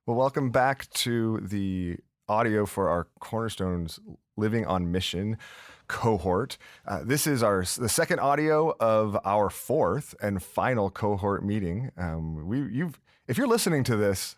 Well, welcome back to the audio for our Cornerstones Living on Mission cohort. This is the second audio of our fourth and final cohort meeting. If you're listening to this,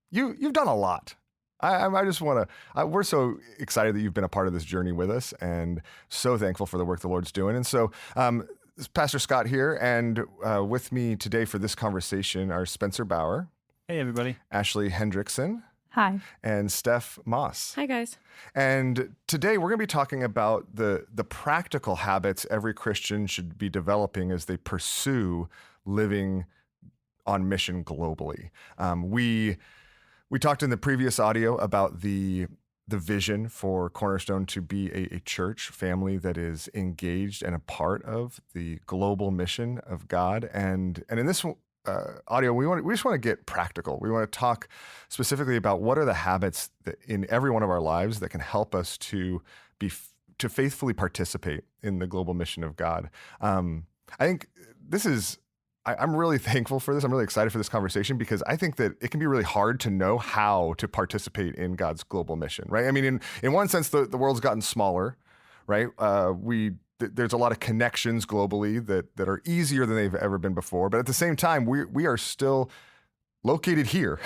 you've done a lot. I just want to. We're so excited that you've been a part of this journey with us, and so thankful for the work the Lord's doing. And so, this is Pastor Scott here, and with me today for this conversation are Spencer Bauer. Hey, everybody. Ashley Hendrickson. Hi. And Steph Moss. Hi, guys. And today we're going to be talking about the practical habits every Christian should be developing as they pursue living on mission globally. We talked in the previous audio about the vision for Cornerstone to be a church family that is engaged and a part of the global mission of God. And in this audio, we just want to get practical. We want to talk specifically about what are the habits that in every one of our lives that can help us to faithfully participate in the global mission of God. I think this is. I'm really thankful for this. I'm really excited for this conversation because I think that it can be really hard to know how to participate in God's global mission, right? I mean, in one sense, the world's gotten smaller, right? There's a lot of connections globally that are easier than they've ever been before. But at the same time, we are still located here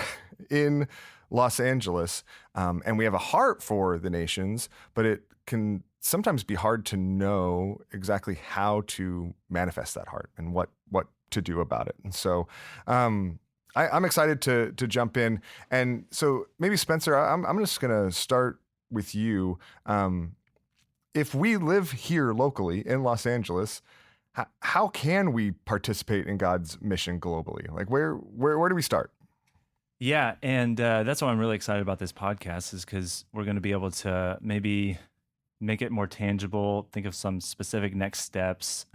in Los Angeles, and we have a heart for the nations, but it can sometimes be hard to know exactly how to manifest that heart and what to do about it. And so I'm excited to jump in. And so maybe Spencer, I'm just going to start with you. If we live here locally in Los Angeles, how can we participate in God's mission globally? Like where do we start? Yeah, and that's why I'm really excited about this podcast is because we're going to be able to maybe make it more tangible, think of some specific next steps.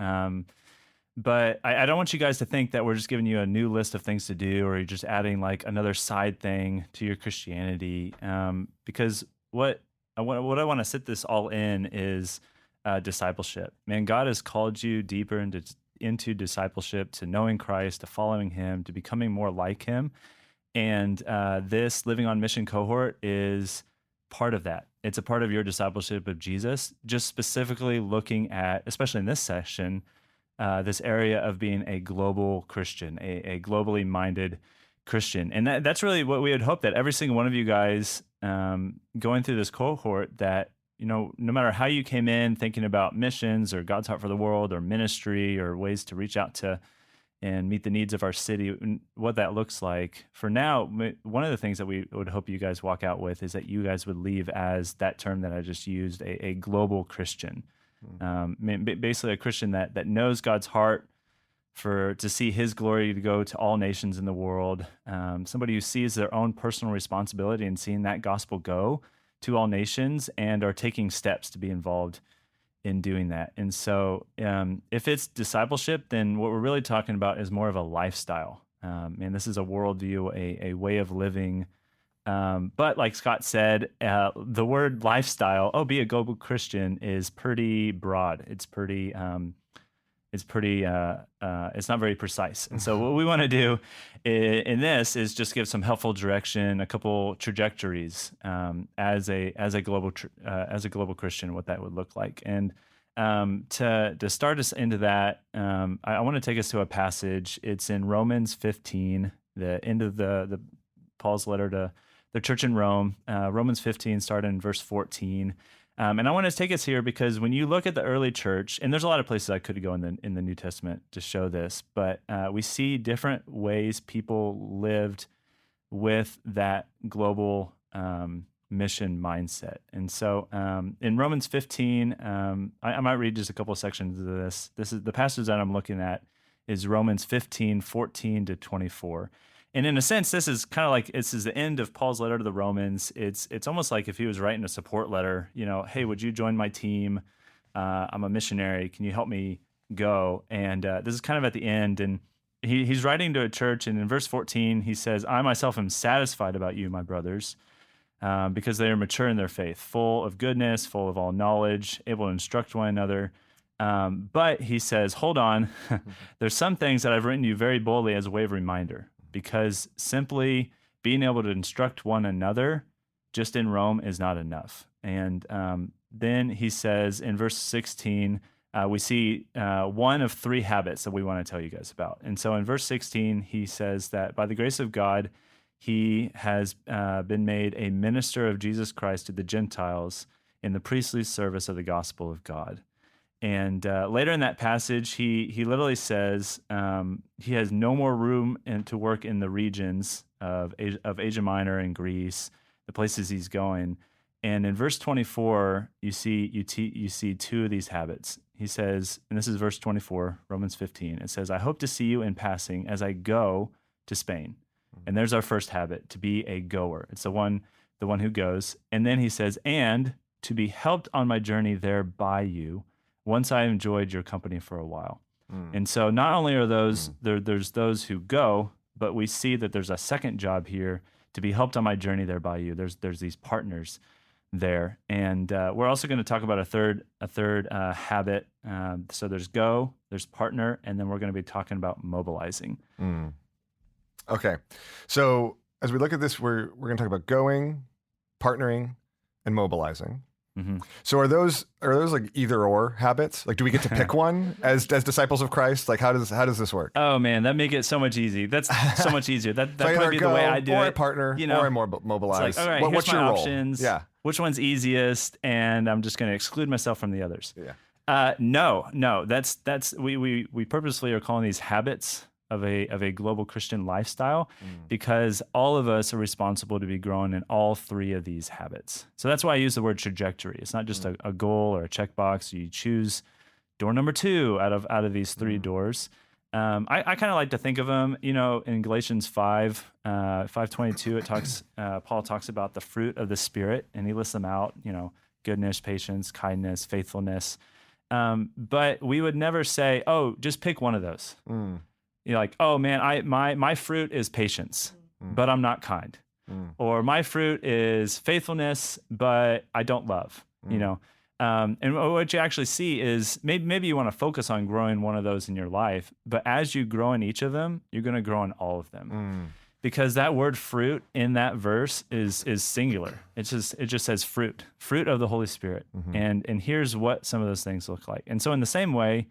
But I don't want you guys to think that we're just giving you a new list of things to do or you're just adding like another side thing to your Christianity. Because what I want to sit this all in is discipleship. Man, God has called you deeper into discipleship, to knowing Christ, to following Him, to becoming more like Him. And this Living on Mission cohort is part of that. It's a part of your discipleship of Jesus, just specifically looking at, especially in this session, this area of being a global Christian, a globally minded Christian. And that's really what we had hoped, that every single one of you guys going through this cohort, that, you know, no matter how you came in thinking about missions or God's heart for the world or ministry or ways to reach out to and meet the needs of our city, what that looks like. For now, one of the things that we would hope you guys walk out with is that you guys would leave as that term that I just used, a global Christian. Basically a Christian that knows God's heart to see His glory to go to all nations in the world. Somebody who sees their own personal responsibility in seeing that gospel go to all nations and are taking steps to be involved in doing that. And so if it's discipleship, then what we're really talking about is more of a lifestyle. And this is a worldview, a way of living. But like Scott said, the word lifestyle, be a global Christian, is pretty broad. It's not very precise. And so what we want to do in this is just give some helpful direction, a couple trajectories as a global Christian, what that would look like. And to start us into that, I want to take us to a passage. It's in Romans 15, the end of the Paul's letter to the church in Rome. Romans 15, starting in verse 14. And I want to take us here because when you look at the early church, and there's a lot of places I could go in the New Testament to show this, but we see different ways people lived with that global mission mindset. And so in Romans 15, I might read just a couple of sections of this. This is the passage that I'm looking at is Romans 15, 14 to 24. And in a sense, this is kind of like, this is the end of Paul's letter to the Romans. It's almost like if he was writing a support letter, you know, hey, would you join my team? I'm a missionary. Can you help me go? And this is kind of at the end. And he's writing to a church. And in verse 14, he says, I myself am satisfied about you, my brothers, because they are mature in their faith, full of goodness, full of all knowledge, able to instruct one another. But he says, hold on, there's some things that I've written to you very boldly as a way of reminder, because simply being able to instruct one another just in Rome is not enough. And then he says in verse 16, we see one of three habits that we want to tell you guys about. And so in verse 16, he says that by the grace of God, he has been made a minister of Jesus Christ to the Gentiles in the priestly service of the gospel of God. And later in that passage, he literally says he has no more room to work in the regions of Asia Minor and Greece, the places he's going. And in verse 24, you see two of these habits. He says, and this is verse 24, Romans 15. It says, "I hope to see you in passing as I go to Spain." And there's our first habit, to be a goer. It's the one who goes. And then he says, "And to be helped on my journey there by you, once I enjoyed your company for a while." And so not only are there's those who go, but we see that there's a second job here, to be helped on my journey there by you. There's these partners there. And we're also going to talk about a third habit. So there's go, there's partner, and then we're going to be talking about mobilizing. Okay. So as we look at this, we're going to talk about going, partnering, and mobilizing. Mm-hmm. So are those like either or habits? Like, do we get to pick one as disciples of Christ? Like, how does this work? Oh man, that make it so much easy. That's so much easier. That So probably be the way I do or it. I partner, or I mobilize. It's like, all right, what's here's your my role? options. Yeah. Which one's easiest? And I'm just going to exclude myself from the others. Yeah. No. That's we purposely are calling these habits of a global Christian lifestyle because all of us are responsible to be growing in all three of these habits. So that's why I use the word trajectory. It's not just a goal or a checkbox. You choose door number 2 out of these 3 doors. I kind of like to think of them, in Galatians 5:22, it talks, Paul talks about the fruit of the Spirit, and he lists them out, goodness, patience, kindness, faithfulness. But we would never say, oh, just pick one of those. You're like, oh man, my fruit is patience, but I'm not kind. Or my fruit is faithfulness, but I don't love, And what you actually see is maybe you want to focus on growing one of those in your life, but as you grow in each of them, you're going to grow in all of them. Because that word fruit in that verse is singular. It just says fruit of the Holy Spirit. And here's what some of those things look like. And so in the same way,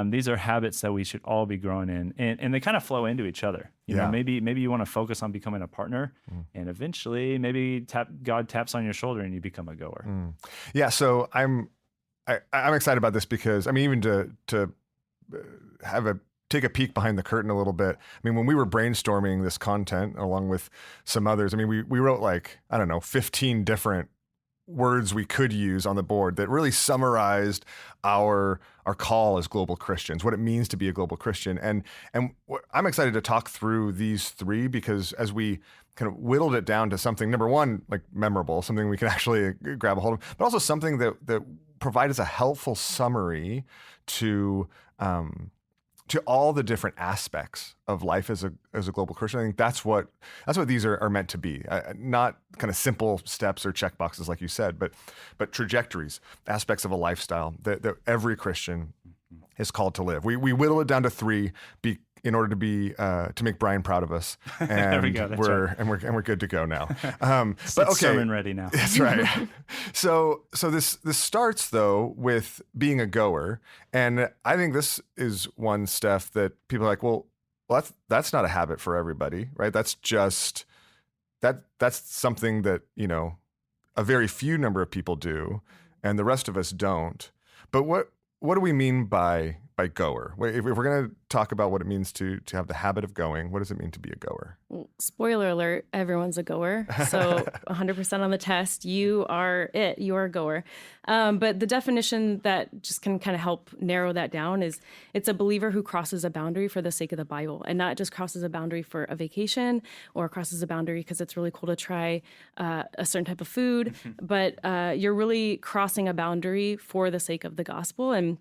these are habits that we should all be growing in, and they kind of flow into each other. You know, maybe you want to focus on becoming a partner, and eventually maybe God taps on your shoulder and you become a goer. Yeah. So I'm excited about this because even to take a peek behind the curtain a little bit. When we were brainstorming this content along with some others, we wrote 15 different words we could use on the board that really summarized our call as global Christians, what it means to be a global Christian. And I'm excited to talk through these 3 because as we kind of whittled it down to something, number one, like memorable, something we can actually grab a hold of, but also something that provides a helpful summary to all the different aspects of life as a global Christian. I think that's what these are meant to be. Not kind of simple steps or check boxes like you said, but trajectories, aspects of a lifestyle that every Christian is called to live. We whittle it down to 3 in order to make Brian proud of us. And there we go. That's right. we're good to go now. But okay, sermon ready now. That's right. So this starts though with being a goer, and I think this is one, Steph, that people are like, well, that's not a habit for everybody, right? That's just that's something that a very few number of people do, and the rest of us don't. But what do we mean by goer? If we're going to talk about what it means to have the habit of going, what does it mean to be a goer? Well, spoiler alert, everyone's a goer. So 100% on the test, you are it. You are a goer. But the definition that just can kind of help narrow that down is it's a believer who crosses a boundary for the sake of the Bible, and not just crosses a boundary for a vacation or crosses a boundary because it's really cool to try a certain type of food, but you're really crossing a boundary for the sake of the gospel. And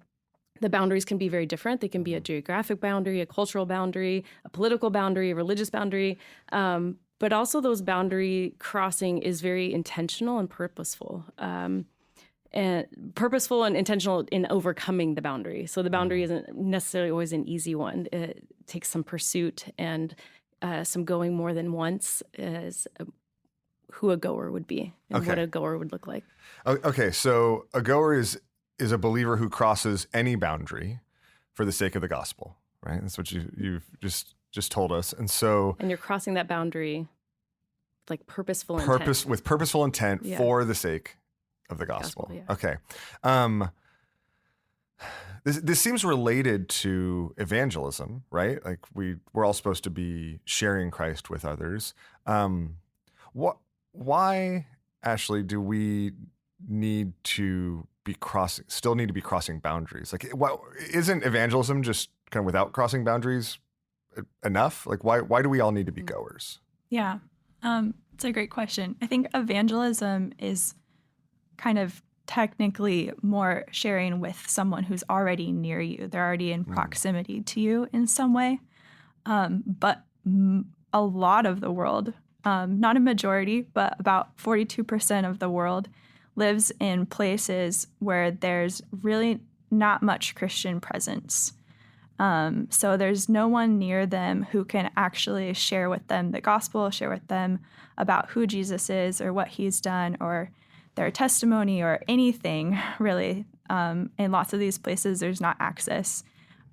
the boundaries can be very different. They can be a geographic boundary, a cultural boundary, a political boundary, a religious boundary. But also those boundary crossing is very intentional and purposeful. And intentional in overcoming the boundary. So the boundary isn't necessarily always an easy one. It takes some pursuit and some going more than once as who a goer would be and what a goer would look like. Okay, so a goer is a believer who crosses any boundary for the sake of the gospel, right? That's what you've just told us. And so, and you're crossing that boundary like purposeful intent. With purposeful intent for the sake of the gospel. Okay. This seems related to evangelism, right? Like we're all supposed to be sharing Christ with others. Why, Ashley, do we still need to be crossing boundaries? Like, isn't evangelism just kind of without crossing boundaries enough? Like, why do we all need to be goers? Yeah, it's a great question. I think evangelism is kind of technically more sharing with someone who's already near you. They're already in proximity to you in some way. But a lot of the world, not a majority, but about 42% of the world lives in places where there's really not much Christian presence. So there's no one near them who can actually share with them the gospel, share with them about who Jesus is or what he's done or their testimony or anything, really. In lots of these places, there's not access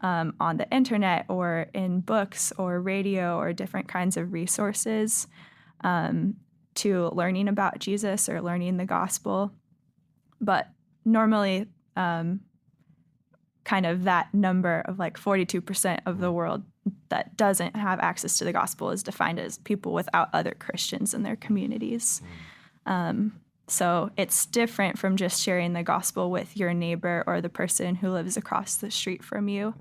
on the internet or in books or radio or different kinds of resources to learning about Jesus or learning the gospel. But normally, kind of that number of like 42% of the world that doesn't have access to the gospel is defined as people without other Christians in their communities. So it's different from just sharing the gospel with your neighbor or the person who lives across the street from you,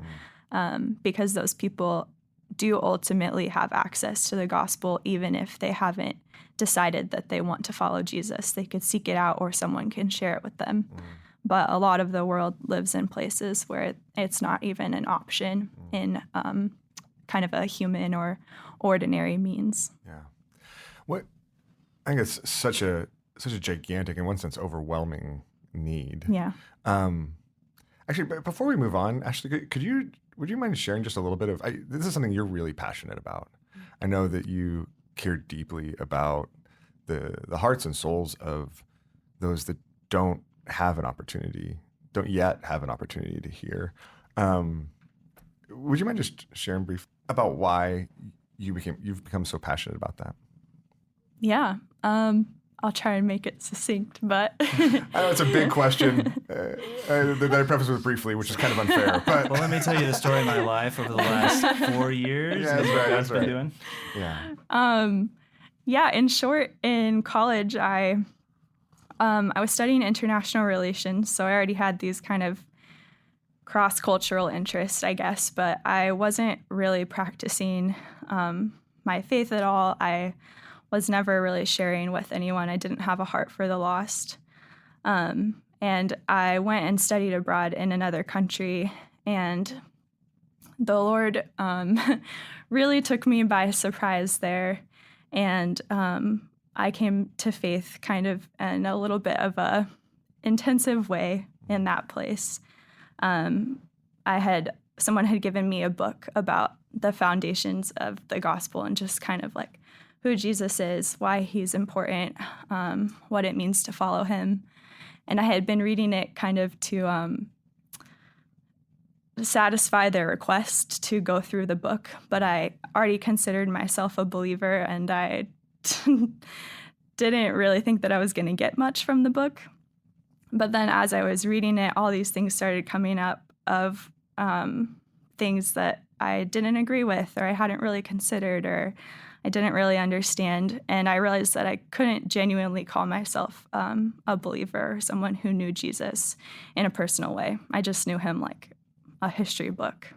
because those people do ultimately have access to the gospel, even if they haven't decided that they want to follow Jesus. They could seek it out or someone can share it with them. But a lot of the world lives in places where it's not even an option in kind of a human or ordinary means. Yeah. I think it's such a gigantic, in one sense, overwhelming need. Yeah. Actually, before we move on, Ashley, would you mind sharing just a little bit of, this is something you're really passionate about. I know that you care deeply about the hearts and souls of those that don't yet have an opportunity to hear. Would you mind just sharing briefly about why you've become so passionate about that? Yeah. I'll try and make it succinct, but I know it's a big question that I preface with briefly, which is kind of unfair. But well, let me tell you the story of my life over the last 4 years. Yeah, that's right. That's been right. Doing. Yeah. In short, in college, I was studying international relations, so I already had these kind of cross-cultural interests, I guess, but I wasn't really practicing my faith at all. I was never really sharing with anyone. I didn't have a heart for the lost. And I went and studied abroad in another country, and the Lord really took me by surprise there. And I came to faith kind of in a little bit of a intensive way in that place. Someone had given me a book about the foundations of the gospel and just kind of like who Jesus is, why he's important, what it means to follow him. And I had been reading it kind of to satisfy their request to go through the book, but I already considered myself a believer, and I didn't really think that I was going to get much from the book. But then as I was reading it, all these things started coming up of things that I didn't agree with, or I hadn't really considered, or I didn't really understand. And I realized that I couldn't genuinely call myself a believer or someone who knew Jesus in a personal way. I just knew him like a history book.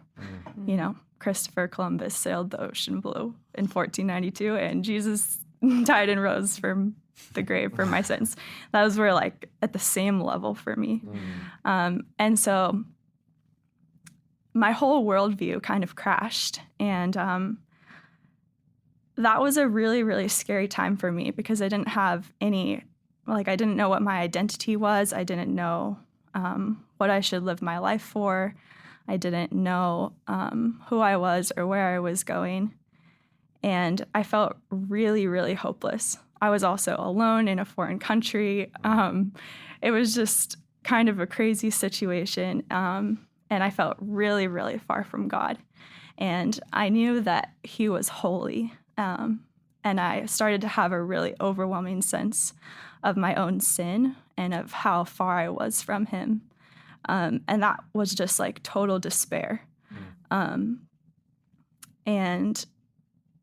You know, Christopher Columbus sailed the ocean blue in 1492, and Jesus died and rose from the grave for my sins. Those were like at the same level for me. And so my whole worldview kind of crashed. And that was a really, really scary time for me because I didn't have I didn't know what my identity was. I didn't know what I should live my life for. I didn't know who I was or where I was going. And I felt really, really hopeless. I was also alone in a foreign country. It was just kind of a crazy situation. And I felt really, really far from God. And I knew that He was holy. And I started to have a really overwhelming sense of my own sin and of how far I was from Him. And that was just like total despair. And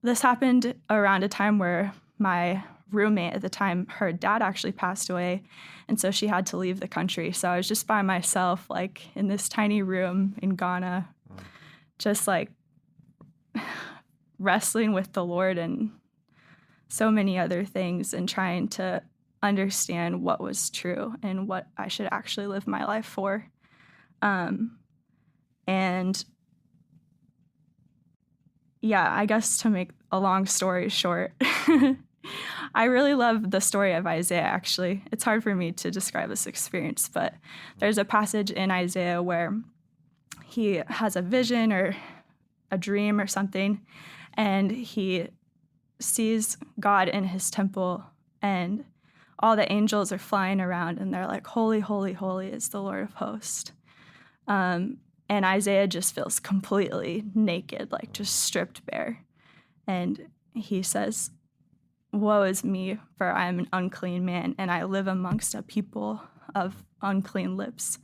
this happened around a time where my roommate at the time, her dad actually passed away. And so she had to leave the country. So I was just by myself, like in this tiny room in Ghana, just like wrestling with the Lord and so many other things and trying to understand what was true and what I should actually live my life for. And yeah, I guess to make a long story short, I really love the story of Isaiah, actually. It's hard for me to describe this experience, but there's a passage in Isaiah where he has a vision or a dream or something, and he sees God in his temple, and all the angels are flying around, and they're like, holy, holy, holy is the Lord of hosts. And Isaiah just feels completely naked, like just stripped bare. And he says, woe is me, for I am an unclean man, and I live amongst a people of unclean lips.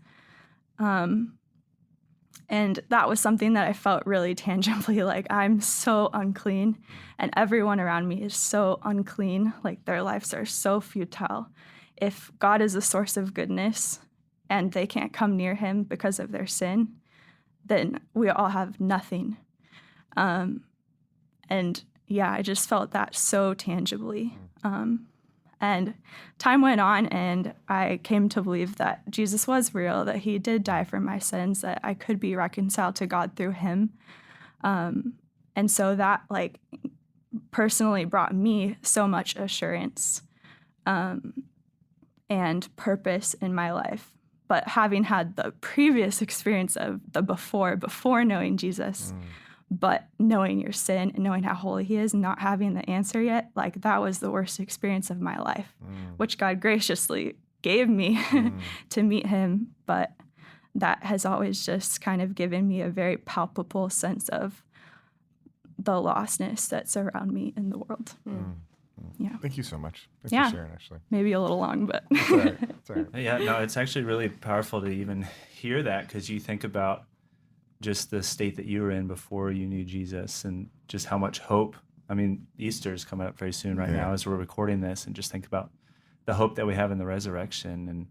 And that was something that I felt really tangibly, like I'm so unclean, and everyone around me is so unclean, like their lives are so futile. If God is the source of goodness and they can't come near Him because of their sin, then we all have nothing. And yeah, I just felt that so tangibly. And time went on, and I came to believe that Jesus was real, that He did die for my sins, that I could be reconciled to God through Him. And so that like personally brought me so much assurance and purpose in my life. But having had the previous experience of the before knowing Jesus, but knowing your sin and knowing how holy He is, not having the answer yet, like that was the worst experience of my life, which God graciously gave me to meet Him. But that has always just kind of given me a very palpable sense of the lostness that's around me in the world. Yeah. Thank you so much. Thanks Yeah. for sharing, Ashley. Maybe a little long, but It's all right. It's all right. Yeah, no, it's actually really powerful to even hear that, because you think about just the state that you were in before you knew Jesus and just how much hope. I mean, Easter is coming up very soon right now as we're recording this, and just think about the hope that we have in the resurrection. And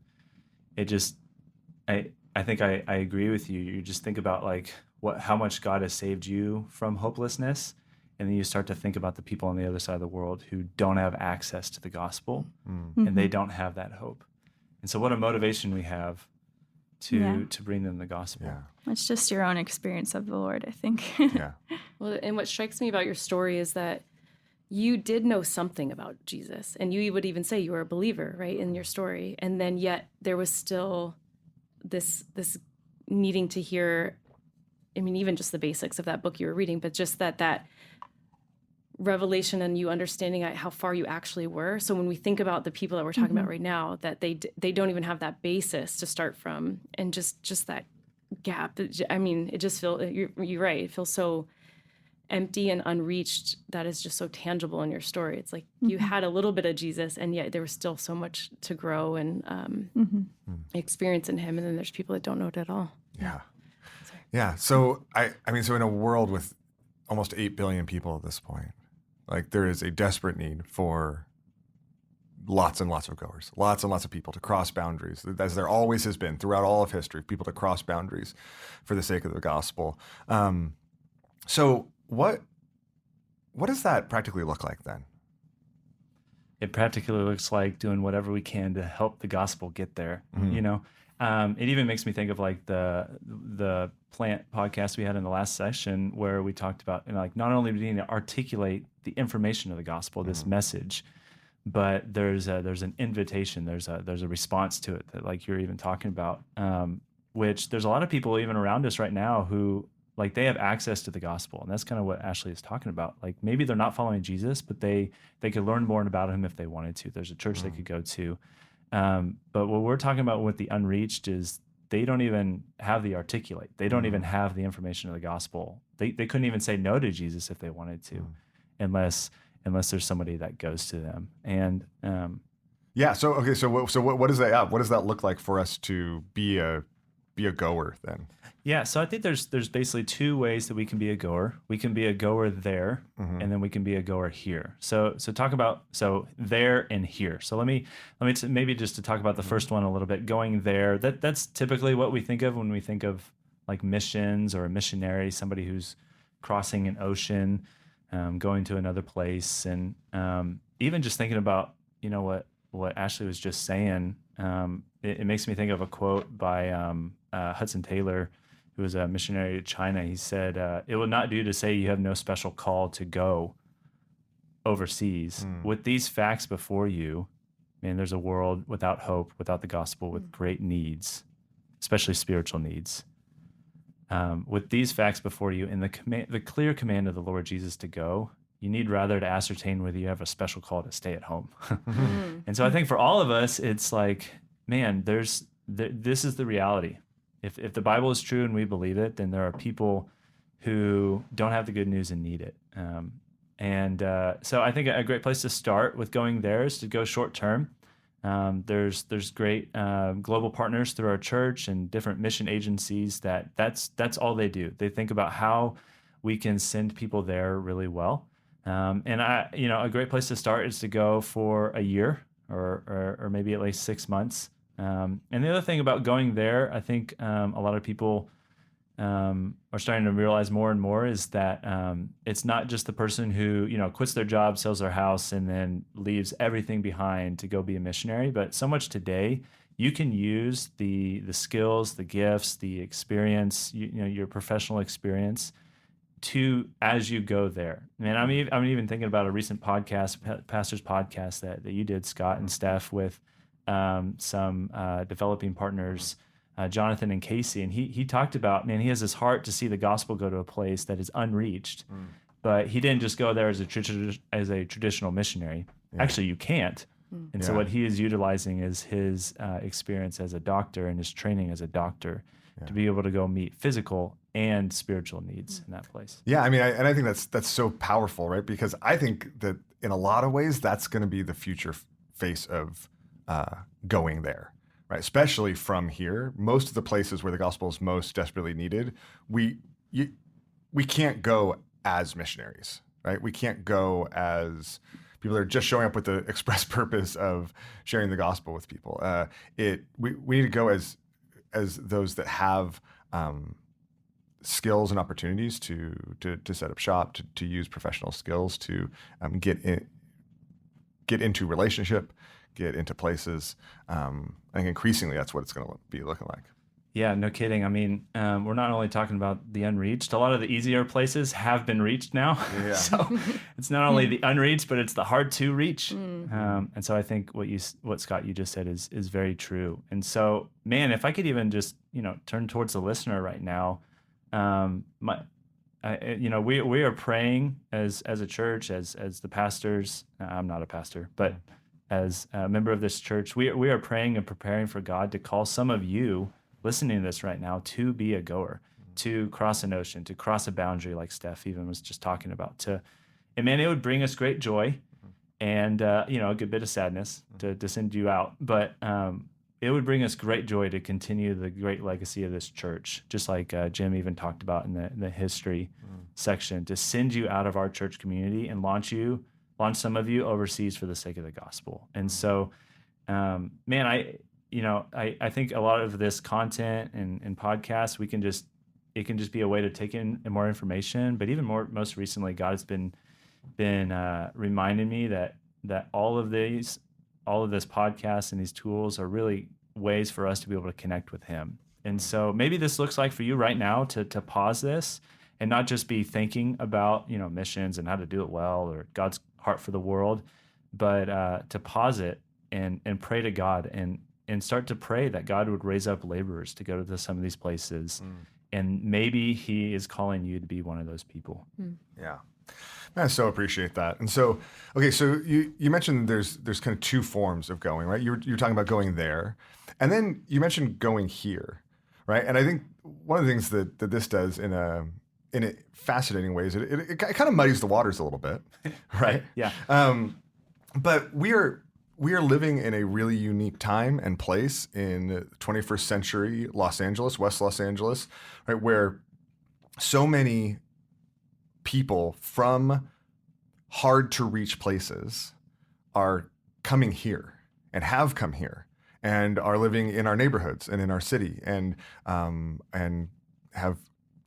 it just, I think I agree with you. You just think about like how much God has saved you from hopelessness. And then you start to think about the people on the other side of the world who don't have access to the gospel and they don't have that hope. And so what a motivation we have to bring them the gospel. Yeah. it's just your own experience of the Lord, I think. Yeah. Well, and what strikes me about your story is that you did know something about Jesus, and you would even say you were a believer, right, in your story. And then yet there was still this needing to hear, I mean, even just the basics of that book you were reading, but just that revelation and you understanding how far you actually were. So when we think about the people that we're talking about right now, that they don't even have that basis to start from, and just that gap. I mean, it just feels, you're right, it feels so empty and unreached. That is just so tangible in your story. It's like you had a little bit of Jesus, and yet there was still so much to grow and experience in Him. And then there's people that don't know it at all. Yeah. Yeah. So I mean, so in a world with almost 8 billion people at this point, like there is a desperate need for lots and lots of goers, lots and lots of people to cross boundaries, as there always has been throughout all of history, people to cross boundaries for the sake of the gospel. So what does that practically look like then? It practically looks like doing whatever we can to help the gospel get there. You know, it even makes me think of like the plant podcast we had in the last session, where we talked about, you know, like not only do we need to articulate the information of the gospel, this message, but there's an invitation, there's a response to it that, like you're even talking about, which there's a lot of people even around us right now who like they have access to the gospel. And that's kind of what Ashley is talking about. Like maybe they're not following Jesus, but they could learn more about him if they wanted to. There's a church they could go to. But what we're talking about with the unreached is they don't even have the articulate. They don't even have the information of the gospel. They couldn't even say no to Jesus if they wanted to, unless there's somebody that goes to them. And yeah. So okay. So what does that? Yeah, what does that look like for us to be a goer then? Yeah. So I think there's basically two ways that we can be a goer. We can be a goer there, and then we can be a goer here. So talk about there and here. So let me maybe just to talk about the first one a little bit. Going there. That's typically what we think of when we think of like missions or a missionary, somebody who's crossing an ocean, going to another place, and even just thinking about what Ashley was just saying. It makes me think of a quote by Hudson Taylor, who was a missionary to China. He said, "It will not do to say you have no special call to go overseas. With these facts before you, man, there's a world without hope, without the gospel, with great needs, especially spiritual needs. With these facts before you and the clear command of the Lord Jesus to go, you need rather to ascertain whether you have a special call to stay at home." And so I think for all of us, it's like, man, this is the reality. If the Bible is true and we believe it, then there are people who don't have the good news and need it. So I think a great place to start with going there is to go short term. There's great global partners through our church and different mission agencies that's all they do. They think about how we can send people there really well. A great place to start is to go for a year or maybe at least 6 months. And the other thing about going there, I think a lot of people are starting to realize more and more is that it's not just the person who quits their job, sells their house, and then leaves everything behind to go be a missionary. But so much today, you can use the skills, the gifts, the experience, your professional experience as you go there. And I'm even thinking about a recent podcast, pastor's podcast that you did, Scott and Steph, with some developing partners, Jonathan and Casey, and he talked about, man, he has this heart to see the gospel go to a place that is unreached, but he didn't just go there as a traditional missionary. Yeah. Actually, you can't. And so what he is utilizing is his experience as a doctor and his training as a doctor to be able to go meet physical and spiritual needs in that place. Yeah, I mean, I think that's so powerful, right? Because I think that in a lot of ways, that's going to be the future face of going there, right? Especially from here, most of the places where the gospel is most desperately needed, we can't go as missionaries, right? We can't go as people that are just showing up with the express purpose of sharing the gospel with people. We need to go as those that have skills and opportunities to set up shop, to use professional skills, to get into relationship, get into places. I think increasingly that's what it's going to be looking like. Yeah, no kidding. I mean, we're not only talking about the unreached. A lot of the easier places have been reached now. Yeah. So it's not only the unreached, but it's the hard to reach. And so I think what Scott, you just said is very true. And so, man, if I could even just turn towards the listener right now, we are praying as a church, as the pastors. I'm not a pastor, but as a member of this church, we are praying and preparing for God to call some of you listening to this right now to be a goer, to cross an ocean, to cross a boundary, like Steph even was just talking about. And man, it would bring us great joy and a good bit of sadness to send you out, but it would bring us great joy to continue the great legacy of this church, just like Jim even talked about in the history section, to send you out of our church community and launch some of you overseas for the sake of the gospel. And so, man, I think a lot of this content and podcasts, it can just be a way to take in more information. But even most recently, God has been reminding me that all of this podcast and these tools are really ways for us to be able to connect with Him. And so maybe this looks like for you right now to pause this and not just be thinking about missions and how to do it well or God's heart for the world, but to pause it and pray to God and start to pray that God would raise up laborers to go to some of these places and maybe he is calling you to be one of those people. Yeah. I so appreciate that. And so, okay, so you mentioned there's kind of two forms of going, right? You're talking about going there, and then you mentioned going here, right? And I think one of the things that this does in a fascinating way is it kind of muddies the waters a little bit, right? Yeah. But we are living in a really unique time and place in 21st century Los Angeles, West Los Angeles, right, where so many people from hard to reach places are coming here and have come here and are living in our neighborhoods and in our city and have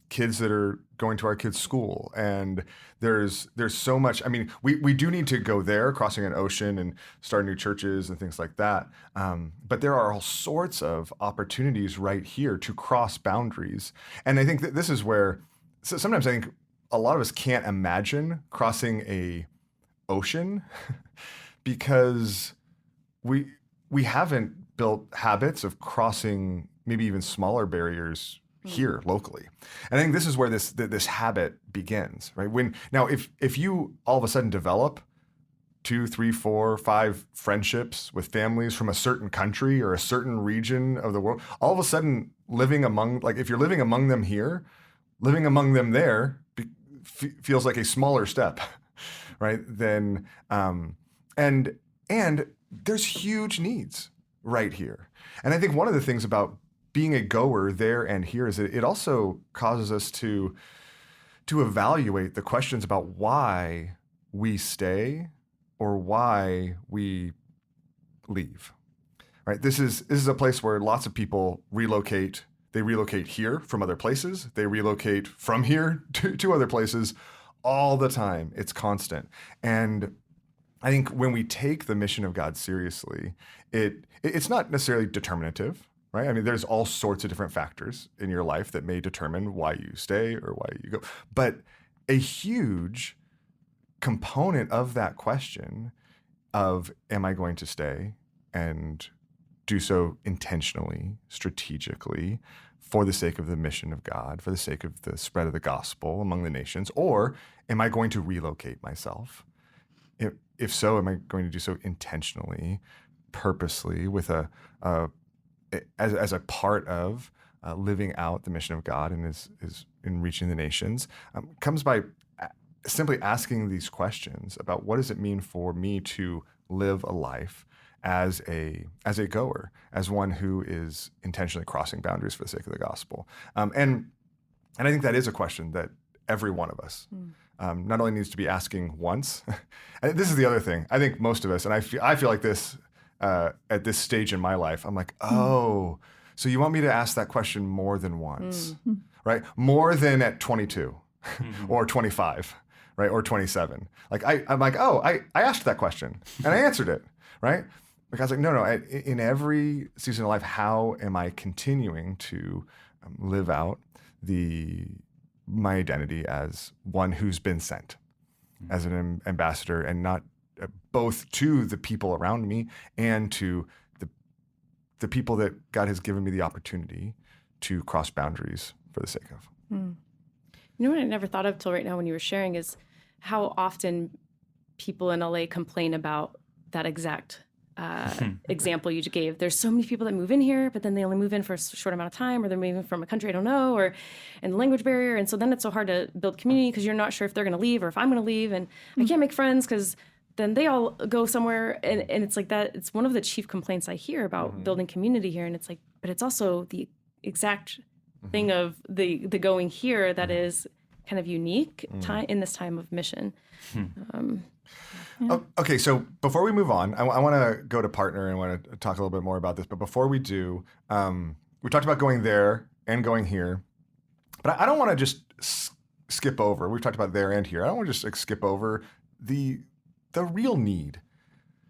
kids that are going to our kids' school. And there's so much. I mean, we do need to go there, crossing an ocean and start new churches and things like that. But there are all sorts of opportunities right here to cross boundaries. And I think that this is where sometimes I think a lot of us can't imagine crossing a ocean because we haven't built habits of crossing maybe even smaller barriers here locally. And I think this is where this habit begins, right? If you all of a sudden develop 2, 3, 4, 5 friendships with families from a certain country or a certain region of the world, all of a sudden if you're living among them here, living among them there feels like a smaller step, right? Then, and there's huge needs right here. And I think one of the things about being a goer there and here is that it also causes us to evaluate the questions about why we stay or why we leave, right? This is a place where lots of people relocate. They relocate here from other places. They relocate from here to other places all the time. It's constant. And I think when we take the mission of God seriously, it's not necessarily determinative, right? I mean, there's all sorts of different factors in your life that may determine why you stay or why you go. But a huge component of that question of, am I going to stay and do so intentionally, strategically, for the sake of the mission of God, for the sake of the spread of the gospel among the nations? Or am I going to relocate myself? If so, am I going to do so intentionally, purposely, with as a part of living out the mission of God and is in reaching the nations? Comes by simply asking these questions about what does it mean for me to live a life as a goer, as one who is intentionally crossing boundaries for the sake of the gospel. And I think that is a question that every one of us not only needs to be asking once. And this is the other thing. I think most of us, and I feel like this at this stage in my life, I'm like, oh, so you want me to ask that question more than once, right? More than at 22 or 25, right? Or 27. Like I'm like, oh, I asked that question and I answered it, right? Because like, no, in every season of life, how am I continuing to live out my identity as one who's been sent, as an ambassador, and not both to the people around me and to the people that God has given me the opportunity to cross boundaries for the sake of. You know what I never thought of till right now when you were sharing is how often people in LA complain about that exact example you gave. There's so many people that move in here, but then they only move in for a short amount of time, or they're moving from a country I don't know, and the language barrier. And so then it's so hard to build community because you're not sure if they're going to leave or if I'm going to leave. And I can't make friends because then they all go somewhere. And it's like that. It's one of the chief complaints I hear about building community here. And it's like, but it's also the exact thing of the going here that is kind of unique time in this time of mission. Okay, so before we move on, I want to go to partner and want to talk a little bit more about this. But before we do, we talked about going there and going here. But I don't want to just skip over. We've talked about there and here. I don't want to just skip over the real need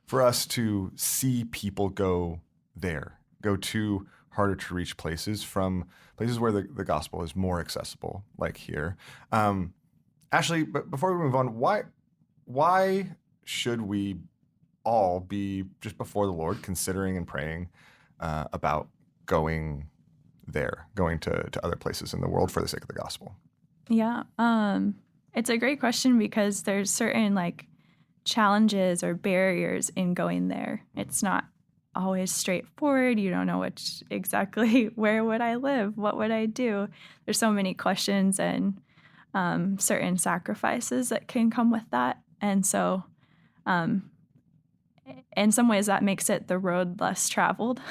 for us to see people go there, go to harder to reach places, from places where the gospel is more accessible, like here. Ashley, but before we move on, why should we all be just before the Lord considering and praying about going there, going to other places in the world for the sake of the gospel? Yeah. It's a great question because there's certain like challenges or barriers in going there. It's not always straightforward. You don't know exactly where would I live? What would I do? There's so many questions and certain sacrifices that can come with that. And so in some ways that makes it the road less traveled.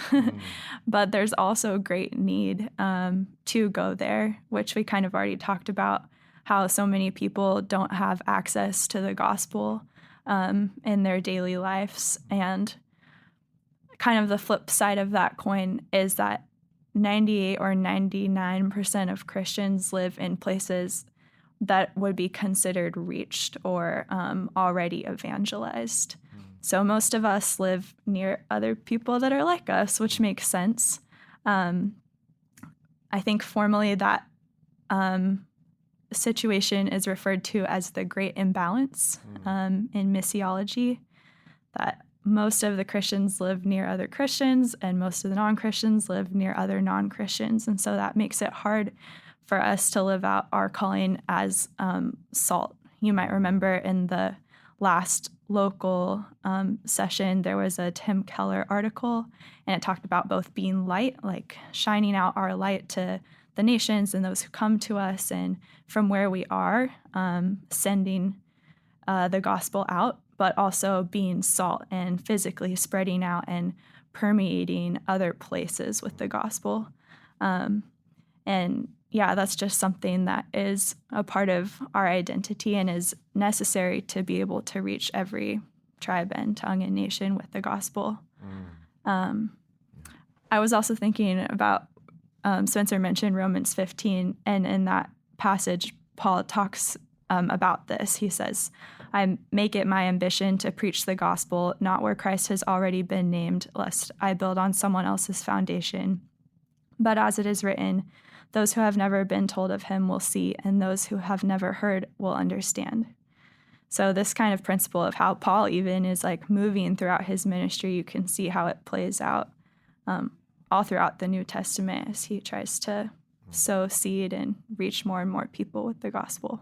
But there's also great need to go there, which we kind of already talked about, how so many people don't have access to the gospel in their daily lives. And kind of the flip side of that coin is that 98 or 99% of Christians live in places that would be considered reached or already evangelized. So most of us live near other people that are like us, which makes sense. I think formally that situation is referred to as the great imbalance in missiology, that most of the Christians live near other Christians and most of the non-Christians live near other non-Christians. And so that makes it hard for us to live out our calling as salt. You might remember in the last local session, there was a Tim Keller article, and it talked about both being light, like shining out our light to the nations and those who come to us, and from where we are, sending the gospel out, but also being salt and physically spreading out and permeating other places with the gospel. And yeah, that's just something that is a part of our identity and is necessary to be able to reach every tribe and tongue and nation with the gospel. I was also thinking about, Spencer mentioned Romans 15, and in that passage, Paul talks about this. He says, I make it my ambition to preach the gospel, not where Christ has already been named, lest I build on someone else's foundation. But as it is written, those who have never been told of him will see, and those who have never heard will understand. So this kind of principle of how Paul even is like moving throughout his ministry, you can see how it plays out all throughout the New Testament as he tries to sow seed and reach more and more people with the gospel.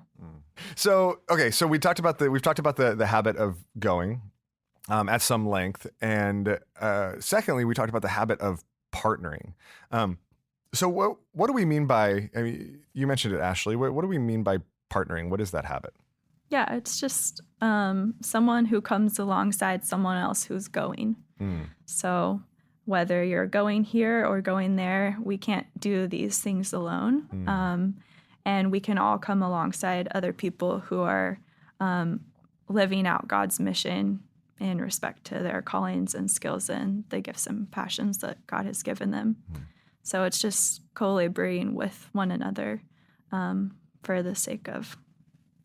So, okay, so we've talked about the habit of going at some length, and secondly, we talked about the habit of partnering. So what do we mean by, I mean, you mentioned it, Ashley, what do we mean by partnering? What is that habit? Yeah, it's just someone who comes alongside someone else who's going. So whether you're going here or going there, we can't do these things alone. And we can all come alongside other people who are living out God's mission in respect to their callings and skills and the gifts and passions that God has given them. So it's just co-laboring with one another for the sake of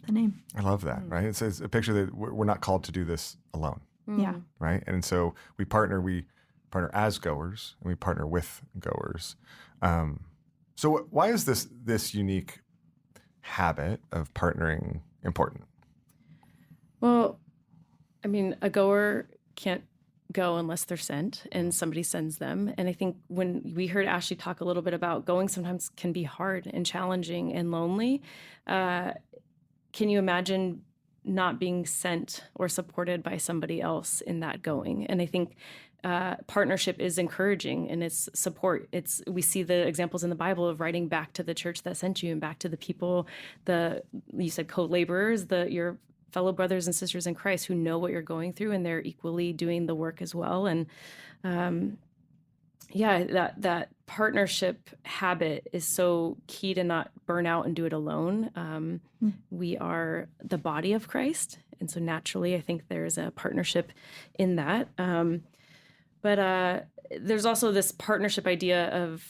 the name. I love that, right? It's a picture that we're not called to do this alone, Yeah. right? And so we partner as goers, and we partner with goers. So why is this unique habit of partnering important? Well, I mean, a goer can't go unless they're sent and somebody sends them. And I think when we heard Ashley talk a little bit about going sometimes can be hard and challenging and lonely. Can you imagine not being sent or supported by somebody else in that going? And I think partnership is encouraging and it's support. We see the examples in the Bible of writing back to the church that sent you and back to the people, you said co-laborers, your fellow brothers and sisters in Christ who know what you're going through and they're equally doing the work as well. And that partnership habit is so key to not burn out and do it alone. We are the body of Christ. And so naturally, I think there's a partnership in that. But there's also this partnership idea of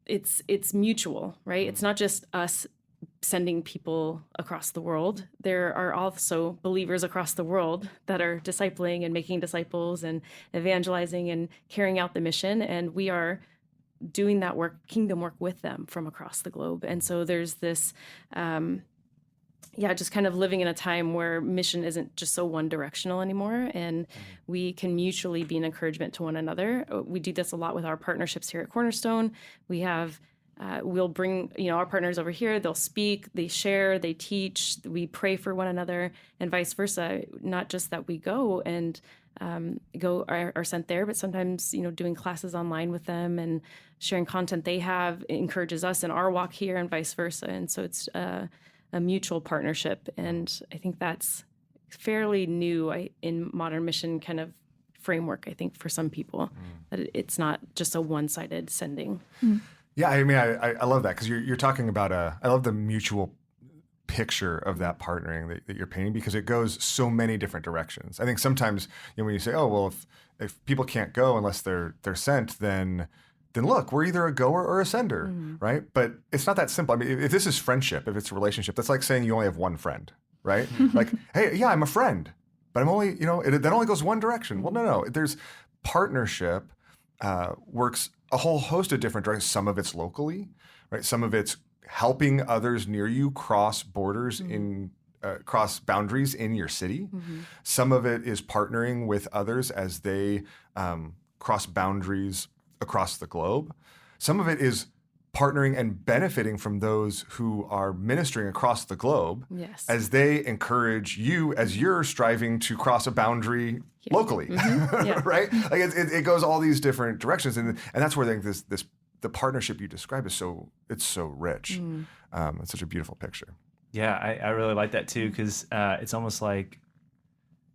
it's mutual, right? It's not just us sending people across the world. There are also believers across the world that are discipling and making disciples and evangelizing and carrying out the mission. And we are doing that work, kingdom work with them from across the globe. And so there's this yeah, just kind of living in a time where mission isn't just so one directional anymore, and we can mutually be an encouragement to one another. We do this a lot with our partnerships here at Cornerstone. We have we'll bring our partners over here. They'll speak, they share, they teach. We pray for one another, and vice versa. Not just that we go and are sent there, but sometimes doing classes online with them and sharing content they have encourages us in our walk here, and vice versa. And so it's a mutual partnership, and I think that's fairly new in modern mission kind of framework. I think for some people that it's not just a one-sided sending. Yeah, I mean, I love that because you're talking about I love the mutual picture of that partnering that you're painting, because it goes so many different directions. I think sometimes when you say, oh well, if people can't go unless they're sent, then look, we're either a goer or a sender, right? But it's not that simple. I mean, if this is friendship, if it's a relationship, that's like saying you only have one friend, right? Like, hey, yeah, I'm a friend, but I'm only that only goes one direction. Well, no, there's partnership works a whole host of different directions. Some of it's locally, right? Some of it's helping others near you cross borders cross boundaries in your city. Some of it is partnering with others as they cross boundaries across the globe. Some of it is partnering and benefiting from those who are ministering across the globe as they encourage you as you're striving to cross a boundary locally, right? Like it goes all these different directions, and that's where I think the partnership you describe is so rich. It's such a beautiful picture. Yeah, I really like that too, because it's almost like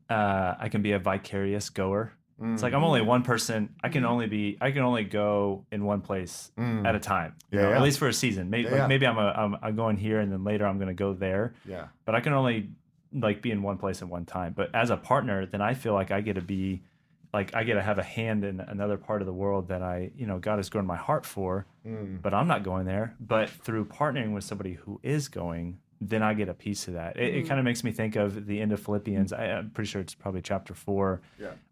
I can be a vicarious goer. It's like I'm only one person. I can only go in one place at a time. At least for a season. Maybe I'm going here, and then later I'm going to go there. Yeah. But I can only be in one place at one time. But as a partner, then I feel like I get to have a hand in another part of the world that God has grown my heart for. But I'm not going there. But through partnering with somebody who is going, then I get a piece of that. It kind of makes me think of the end of Philippians. I'm pretty sure it's probably chapter 4,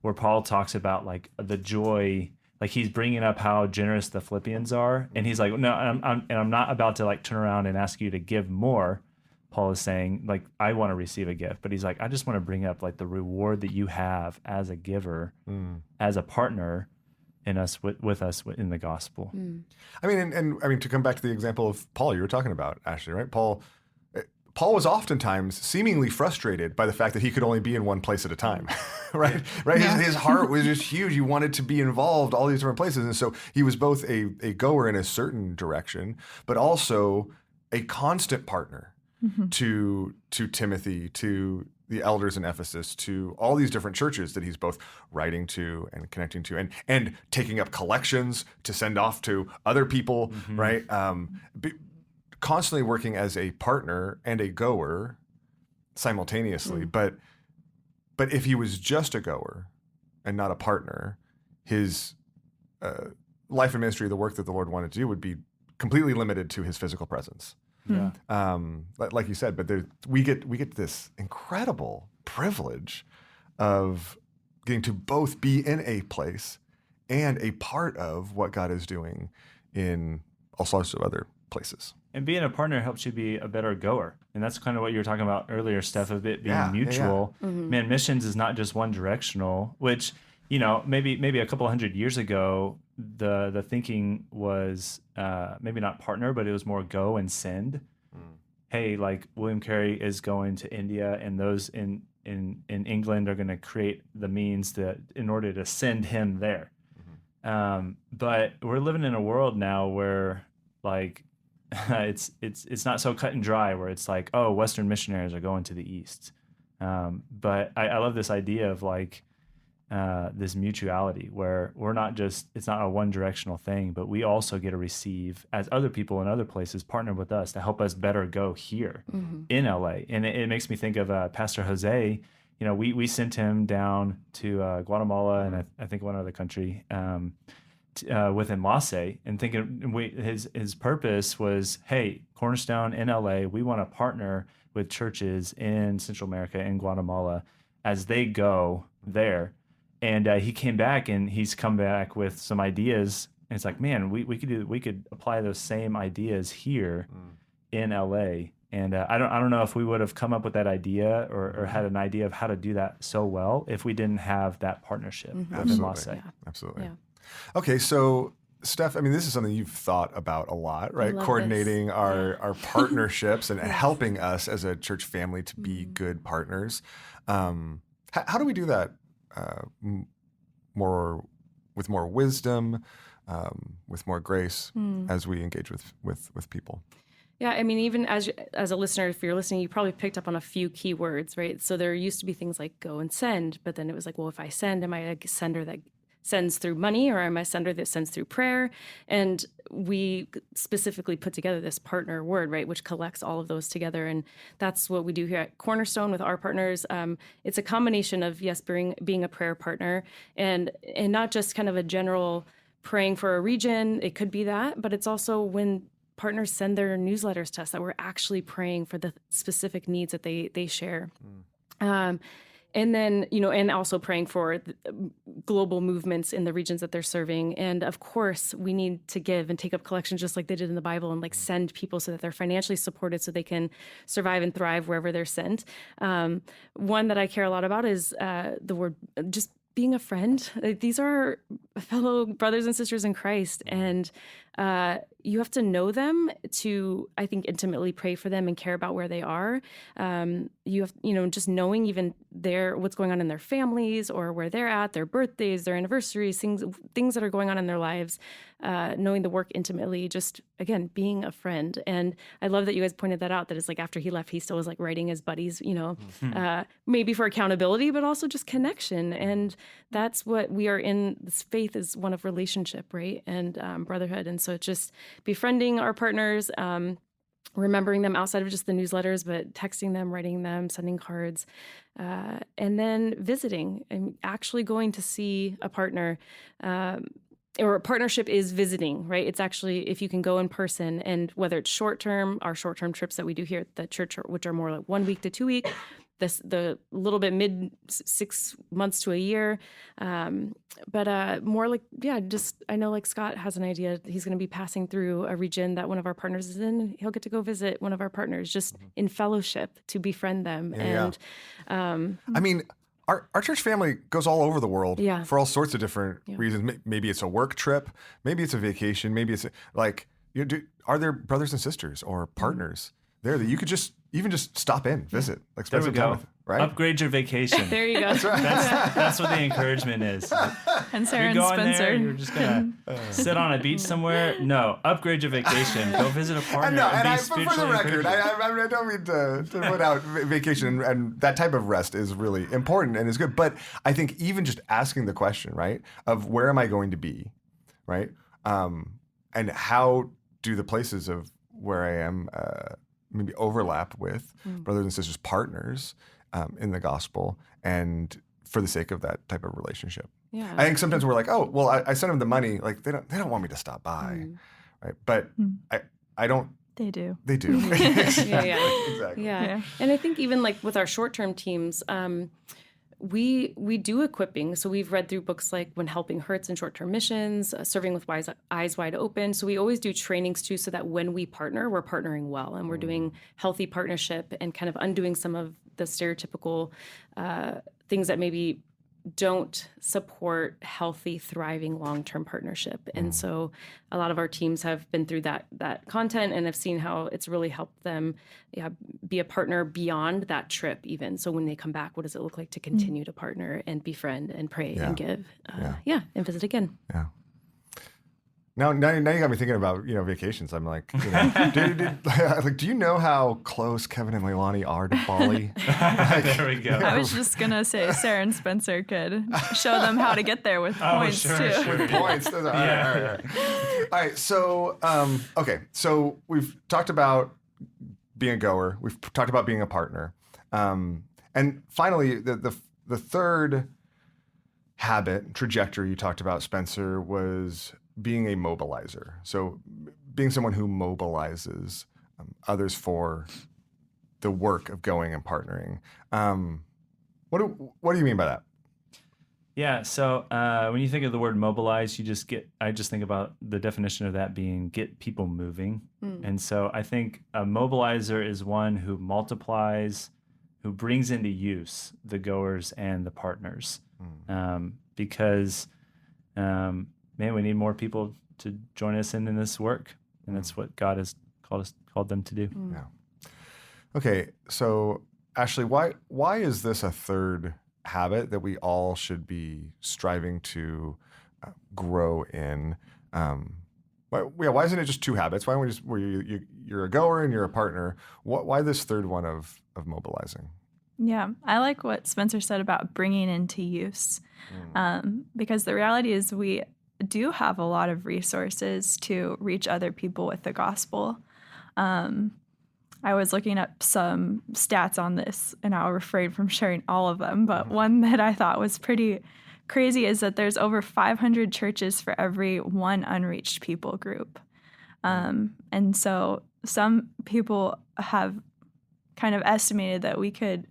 where Paul talks about the joy. Like he's bringing up how generous the Philippians are, and he's like, no, I'm not about to turn around and ask you to give more. Paul is saying I want to receive a gift, but he's like, I just want to bring up the reward that you have as a giver, as a partner in us with us in the gospel. I mean, and I mean, to come back to the example of Paul you were talking about, Ashley, right? Paul was oftentimes seemingly frustrated by the fact that he could only be in one place at a time, right? Right. Yeah. His heart was just huge. He wanted to be involved all these different places. And so he was both a goer in a certain direction, but also a constant partner to Timothy, to the elders in Ephesus, to all these different churches that he's both writing to and connecting to, and taking up collections to send off to other people, right? Constantly working as a partner and a goer simultaneously. But if he was just a goer and not a partner, his life and ministry, the work that the Lord wanted to do, would be completely limited to his physical presence. Yeah. Like you said, but we get this incredible privilege of getting to both be in a place and a part of what God is doing in all sorts of other places. And being a partner helps you be a better goer. And that's kind of what you were talking about earlier, Steph, of it being mutual. Man, missions is not just one directional, which, maybe a couple hundred years ago, the thinking was maybe not partner, but it was more go and send. Hey, William Carey is going to India, and those in England are going to create the means in order to send him there. But we're living in a world now where it's not so cut and dry, where it's Western missionaries are going to the East. But I love this idea of this mutuality, where it's not a one directional thing, but we also get to receive as other people in other places partner with us to help us better go here in LA. And it makes me think of Pastor Jose. We sent him down to Guatemala and I think one other country, with Enlace, and thinking his purpose was, hey, Cornerstone in LA, we want to partner with churches in Central America and Guatemala as they go there. And he came back, and he's come back with some ideas. And it's man, we could apply those same ideas here in LA And I don't know if we would have come up with that idea or had an idea of how to do that so well if we didn't have that partnership within Lost Sight. Absolutely. Yeah. Okay, so Steph, I mean, this is something you've thought about a lot, right? love Coordinating this. our partnerships and helping us as a church family to be good partners. How do we do that with more wisdom, with more grace as we engage with people? Yeah, I mean, even as a listener, if you're listening, you probably picked up on a few key words, right? So there used to be things like go and send, but then it was like, well, if I send, am I a sender that sends through money, or am I a sender that sends through prayer? And we specifically put together this partner word, right, which collects all of those together. And that's what we do here at Cornerstone with our partners. It's a combination of, yes, being a prayer partner and not just kind of a general praying for a region. It could be that, but it's also when partners send their newsletters to us that we're actually praying for the specific needs that they share. And then, and also praying for global movements in the regions that they're serving. And of course, we need to give and take up collections just like they did in the Bible and like send people so that they're financially supported so they can survive and thrive wherever they're sent. One that I care a lot about is the word just being a friend. These are fellow brothers and sisters in Christ, and you have to know them to, I think, intimately pray for them and care about where they are. You have, just knowing even what's going on in their families or where they're at, their birthdays, their anniversaries, things that are going on in their lives, knowing the work intimately, just, again, being a friend. And I love that you guys pointed that out, that it's like after he left, he still was like writing his buddies, maybe for accountability, but also just connection. And that's what we are in. This faith is one of relationship, right? And brotherhood. And so it's just befriending our partners, remembering them outside of just the newsletters, but texting them, writing them, sending cards, and then visiting and actually going to see a partner. Or a partnership is visiting, right? It's actually, if you can go in person, and whether it's our short-term trips that we do here at the church, which are more like 1 week to 2 week, the little bit mid 6 months to a year, but more like, just, I know like Scott has an idea. He's going to be passing through a region that one of our partners is in. He'll get to go visit one of our partners just in fellowship to befriend them. I mean, our church family goes all over the world for all sorts of different reasons. Maybe it's a work trip, maybe it's a vacation, maybe it's are there brothers and sisters or partners there that you could just stop in, visit, like spend some time with, right? Upgrade your vacation. There you go. That's what the encouragement is. And Sarah You're and going Spencer. there, you're just gonna sit on a beach somewhere. No, upgrade your vacation. Go visit a partner. For the record, I don't mean to put out vacation, and that type of rest is really important and is good. But I think even just asking the question, right, of where am I going to be, right, and how do the places of where I am maybe overlap with brothers and sisters, partners in the gospel, and for the sake of that type of relationship. Yeah. I think sometimes we're like, oh, well, I sent them the money, like they don't want me to stop by, right? But I don't. They do. They do. Exactly. Yeah. And I think even like with our short-term teams, we do equipping. So we've read through books like When Helping Hurts and Short-Term Missions, Serving with Eyes Wide Open. So we always do trainings too, so that when we partner, we're partnering well and we're doing healthy partnership and kind of undoing some of the stereotypical things that maybe don't support healthy, thriving, long-term partnership. And so a lot of our teams have been through that content and have seen how it's really helped them be a partner beyond that trip even. So when they come back, what does it look like to continue to partner and befriend and pray and give? And visit again. Yeah. Now you got me thinking about vacations. I'm like, do you know how close Kevin and Leilani are to Bali? There we go. I was just gonna say Sarah and Spencer could show them how to get there with points too. With points. All right. So okay. So we've talked about being a goer. We've talked about being a partner, and finally, the third habit trajectory you talked about, Spencer, was being a mobilizer. So being someone who mobilizes others for the work of going and partnering. What do you mean by that? Yeah. So when you think of the word mobilize, I just think about the definition of that being get people moving. And so I think a mobilizer is one who multiplies, who brings into use the goers and the partners. Because, man, we need more people to join us in this work. And that's what God has called them to do. Yeah. Okay. So Ashley, why is this a third habit that we all should be striving to grow in? Why isn't it just two habits? Why don't we just where you're a goer and you're a partner? Why this third one of mobilizing? Yeah, I like what Spencer said about bringing into use, because the reality is we do have a lot of resources to reach other people with the gospel. I was looking up some stats on this, and I'll refrain from sharing all of them, but one that I thought was pretty crazy is that there's over 500 churches for every one unreached people group. And so some people have kind of estimated that we could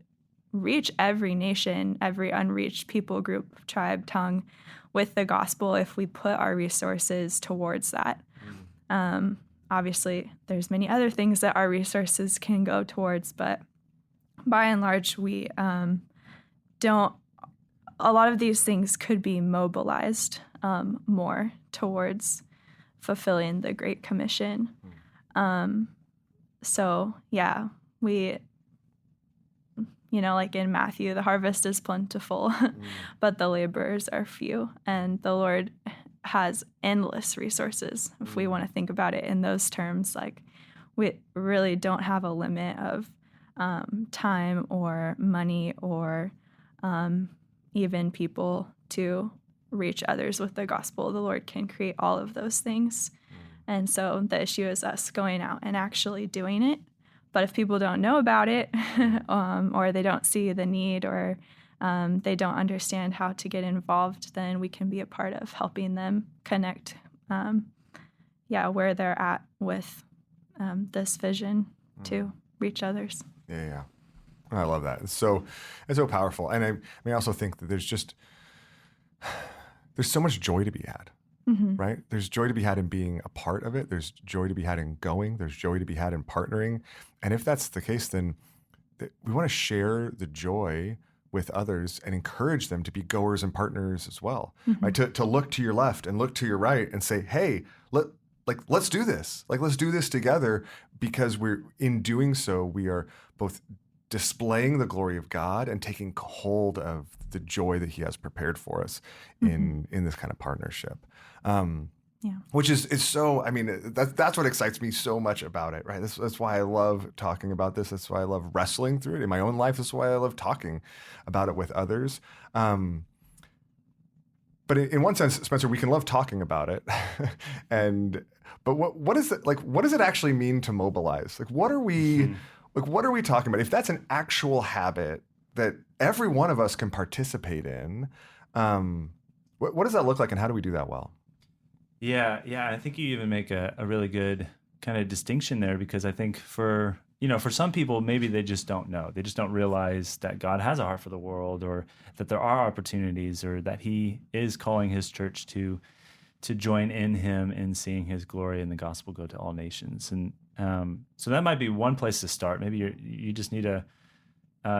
reach every nation, every unreached people group, tribe, tongue with the gospel if we put our resources towards that. Obviously, there's many other things that our resources can go towards, but by and large, we don't. A lot of these things could be mobilized more towards fulfilling the Great Commission. So, yeah, we, like in Matthew, the harvest is plentiful, but the laborers are few, and the Lord has endless resources. If we want to think about it in those terms, like we really don't have a limit of time or money or even people to reach others with the gospel. The Lord can create all of those things. And so the issue is us going out and actually doing it. But if people don't know about it or they don't see the need or they don't understand how to get involved, then we can be a part of helping them connect, where they're at with this vision to reach others. Yeah. I love that. It's so powerful. And I also think that there's so much joy to be had, right? There's joy to be had in being a part of it. There's joy to be had in going. There's joy to be had in partnering. And if that's the case, then we want to share the joy with others and encourage them to be goers and partners as well, right? To look to your left and look to your right and say, hey, let's do this. Let's do this together, because in doing so, we are both displaying the glory of God and taking hold of the joy that He has prepared for us in this kind of partnership. Which is so, that's what excites me so much about it, right? That's why I love talking about this. That's why I love wrestling through it in my own life. That's why I love talking about it with others. But in one sense, Spencer, we can love talking about it. But what is it like? What does it actually mean to mobilize? Like, what are we talking about? If that's an actual habit that every one of us can participate in, what does that look like, and how do we do that well? Yeah. I think you even make a really good kind of distinction there, because I think for some people, maybe they just don't know. They just don't realize that God has a heart for the world, or that there are opportunities, or that He is calling His church to join in Him in seeing His glory and the gospel go to all nations. And so that might be one place to start. Maybe you just need to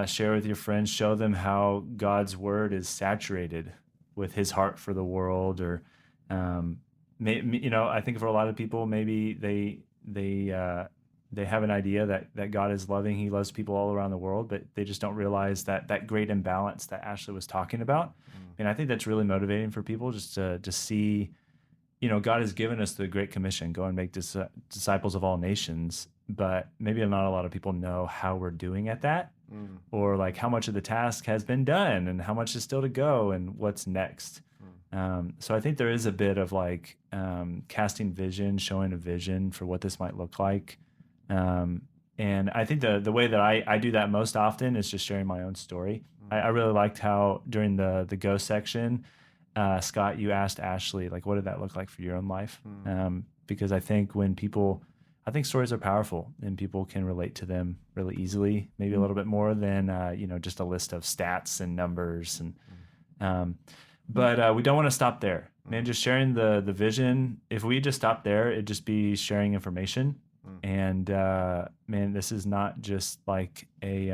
share with your friends, show them how God's word is saturated with His heart for the world, or I think for a lot of people, maybe they have an idea that God is loving. He loves people all around the world, but they just don't realize that great imbalance that Ashley was talking about. And I think that's really motivating for people, just to see, God has given us the Great Commission, go and make disciples of all nations, but maybe not a lot of people know how we're doing at that, or like how much of the task has been done and how much is still to go and what's next. So I think there is a bit of like casting vision, showing a vision for what this might look like. And I think the way that I do that most often is just sharing my own story. I really liked how during the go section, Scott, you asked Ashley, like, what did that look like for your own life? Because I think stories are powerful and people can relate to them really easily, maybe a little bit more than, just a list of stats and numbers. And But we don't want to stop there. Man, just sharing the vision. If we just stop there, it'd just be sharing information. And man, this is not just like a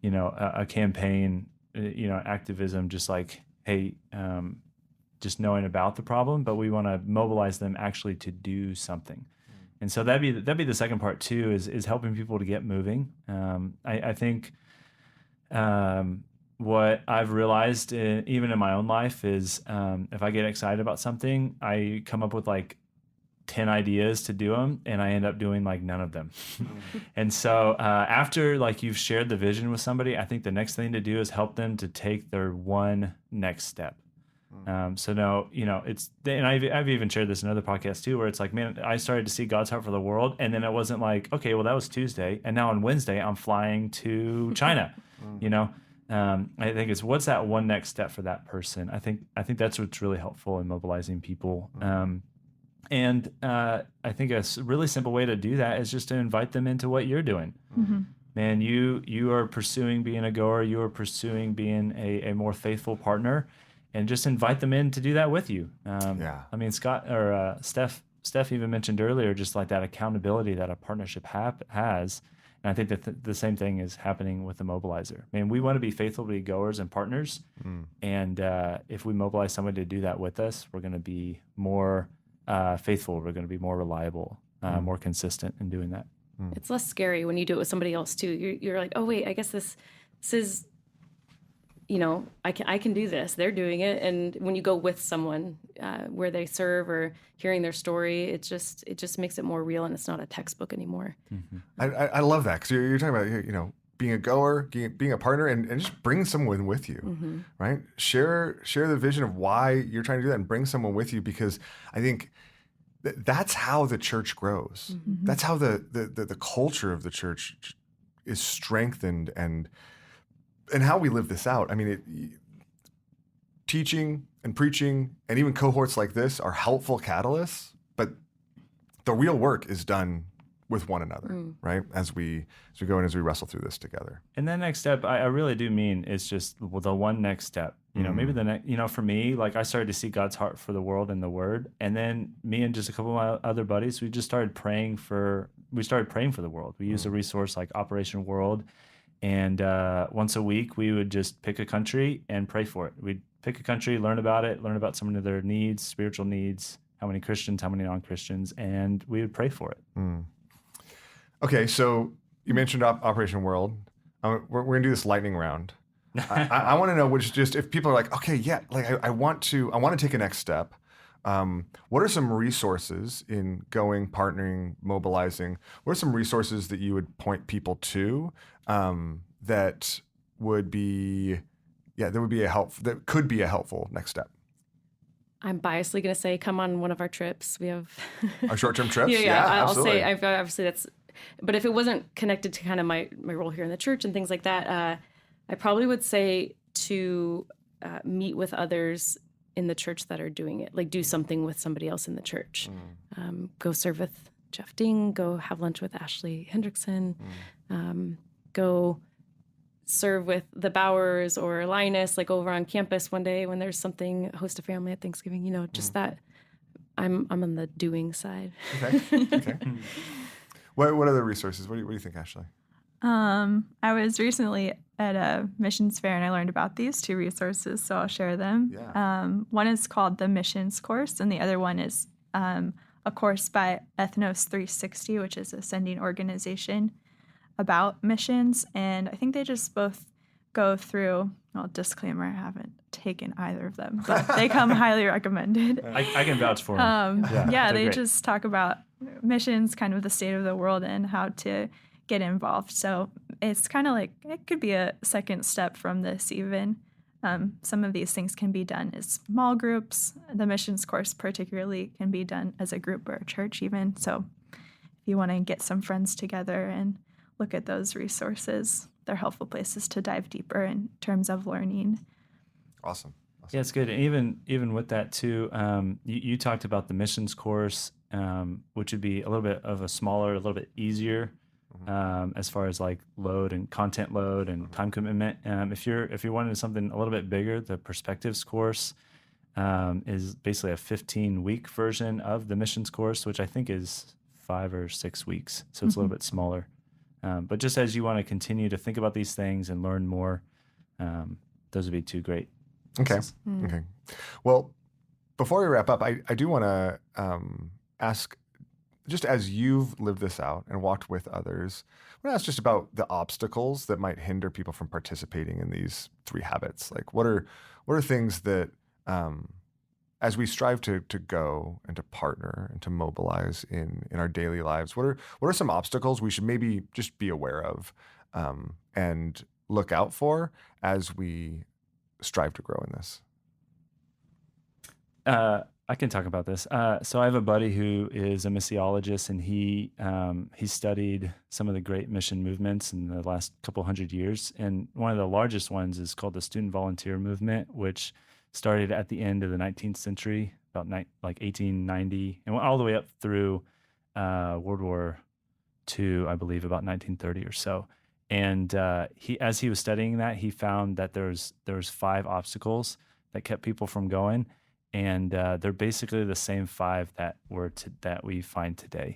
a campaign, activism, just like, hey, just knowing about the problem, but we want to mobilize them actually to do something. And so that'd be the second part too, is helping people to get moving. I think what I've realized even in my own life is if I get excited about something, I come up with like 10 ideas to do them, and I end up doing like none of them. And so after like you've shared the vision with somebody, I think the next thing to do is help them to take their one next step. So no, and I've even shared this in other podcasts too, where it's like, man, I started to see God's heart for the world, and then it wasn't like, okay, well that was Tuesday, and now on Wednesday I'm flying to China. I think it's what's that one next step for that person. I think that's what's really helpful in mobilizing people. And I think a really simple way to do that is just to invite them into what you're doing. Man, you are pursuing being a goer. You are pursuing being a more faithful partner, and just invite them in to do that with you. I mean, Scott or Steph even mentioned earlier, just like that accountability that a partnership has. And I think that the same thing is happening with the mobilizer. Man, we want to be faithful to be goers and partners. And if we mobilize somebody to do that with us, we're going to be more faithful. We're going to be more reliable, more consistent in doing that. It's less scary when you do it with somebody else too. You're like, oh wait, I guess this is, I can do this. They're doing it, and when you go with someone where they serve or hearing their story, it just makes it more real, and it's not a textbook anymore. I love that, because you're talking about being a goer, being a partner, and just bring someone with you, right? Share the vision of why you're trying to do that, and bring someone with you, because I think that's how the church grows. That's how the culture of the church is strengthened, and how we live this out. I mean, teaching and preaching and even cohorts like this are helpful catalysts, but the real work is done with one another, right? As we go and as we wrestle through this together. And that next step, I really do mean it's just the one next step. Maybe the next, for me, like I started to see God's heart for the world and the Word, and then me and just a couple of my other buddies, we started praying for the world. We used a resource like Operation World, and once a week we would just pick a country and pray for it. We'd pick a country, learn about some of their needs, spiritual needs, how many Christians, how many non-Christians, and we would pray for it. Okay, so you mentioned Operation World. We're gonna do this lightning round. I want to know, which just if people are like, okay, yeah, like I want to take a next step. What are some resources in going, partnering, mobilizing? What are some resources that you would point people to that would be that could be a helpful next step? I'm biasedly going to say, come on one of our trips. We have our short-term trips. I'll absolutely. say, obviously that's. But if it wasn't connected to kind of my role here in the church and things like that, I probably would say to meet with others in the church that are doing it, like do something with somebody else in the church. Go serve with Jeff Ding, go have lunch with Ashley Hendrickson, go serve with the Bowers or Linus, like over on campus one day when there's something, host a family at Thanksgiving, just that. I'm on the doing side. Okay. What other resources? What do you think, Ashley? I was recently at a missions fair and I learned about these two resources, so I'll share them. Yeah. One is called the Missions Course, and the other one is a course by Ethnos 360, which is a sending organization about missions. And I think they just both go through, well, disclaimer, I haven't taken either of them, but they come highly recommended. I can vouch for them. They great. just talk about missions, kind of the state of the world and how to get involved. So it's kind of like, it could be a second step from this even. Some of these things can be done as small groups. The missions course particularly can be done as a group or a church even. So if you want to get some friends together and look at those resources, they're helpful places to dive deeper in terms of learning. Awesome. Yeah, it's good. And even with that too, you talked about the missions course, which would be a little bit of a smaller, a little bit easier as far as like load and content load and time commitment. If you're wanting something a little bit bigger, the Perspectives course is basically a 15-week version of the missions course, which I think is 5 or 6 weeks. So it's a little bit smaller. But just as you want to continue to think about these things and learn more, those would be 2 great. Okay. pieces. Okay. Well, before we wrap up, I do want to ask, just as you've lived this out and walked with others, I want to ask just about the obstacles that might hinder people from participating in these 3 habits. Like, what are things that, as we strive to go and to partner and to mobilize in our daily lives, what are some obstacles we should maybe just be aware of and look out for as we strive to grow in this? I can talk about this. So I have a buddy who is a missiologist, and he studied some of the great mission movements in the last couple hundred years. And one of the largest ones is called the Student Volunteer Movement, which started at the end of the 19th century, about like 1890, and went all the way up through World War II, I believe, about 1930 or so. And as he was studying that, he found that there was 5 obstacles that kept people from going. And they're basically the same 5 that we find today.